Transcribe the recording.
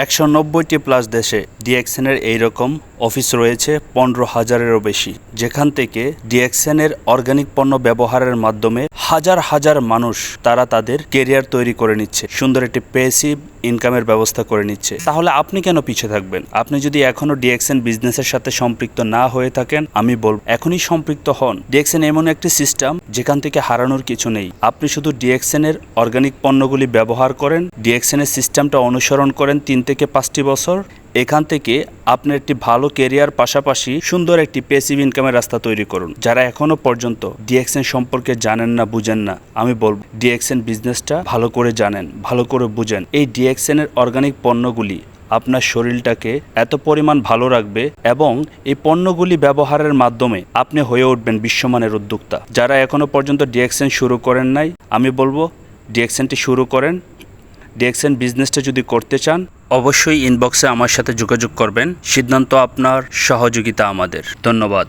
190টি plus দেশে ডিএক্সএনের এইরকম office রয়েছে 15,000-এরও বেশি, যেখান থেকে ডিএক্সএনের অর্গানিক পণ্য ব্যবহারের মাধ্যমে হাজার হাজার মানুষ তারা তাদের কেরিয়ার তৈরি করে নিচ্ছে, সুন্দর একটি প্যাসিভ ইনকামের ব্যবস্থা করে নিচ্ছে। তাহলে আপনি কেন পিছিয়ে থাকবেন? আপনি যদি এখনো ডিএক্সএন বিজনেসের সাথে সম্পৃক্ত না হয়ে থাকেন, আমি বলবো এখনই সম্পৃক্ত হন। ডিএক্সএন এমন একটি সিস্টেম যেখান থেকে হারানোর কিছু নেই। আপনি শুধু ডিএক্সএনের অর্গানিক পণ্যগুলি ব্যবহার করেন, ডিএক্সএনের সিস্টেমটা অনুসরণ করেন 3 থেকে 5টি বছর। এখান থেকে আপনি একটি ভালো কেরিয়ার পাশাপাশি সুন্দর একটি প্যাসিভ ইনকামের রাস্তা তৈরি করুন। যারা এখনো পর্যন্ত ডিএক্সএন সম্পর্কে জানেন না, বুঝেন না, আমি বলবো ডিএক্সএন বিজনেসটা ভালো করে জানেন, ভালো করে বুঝেন। এই ডিএক্সএনের অর্গানিক পণ্যগুলি আপনার শরীরটাকে এত পরিমাণ ভালো রাখবে এবং এই পণ্যগুলি ব্যবহারের মাধ্যমে আপনি হয়ে উঠবেন বিশ্বমানের উদ্যোক্তা। যারা এখনো পর্যন্ত ডিএক্সএন শুরু করেন নাই, আমি বলবো ডিএক্সএনটি শুরু করেন। ডিএক্সএন বিজনেসটা যদি করতে চান, অবশ্যই ইনবক্সে আমার সাথে যোগাযোগ করবেন। সিদ্ধান্ত আপনার, সহযোগিতা আমাদের। ধন্যবাদ।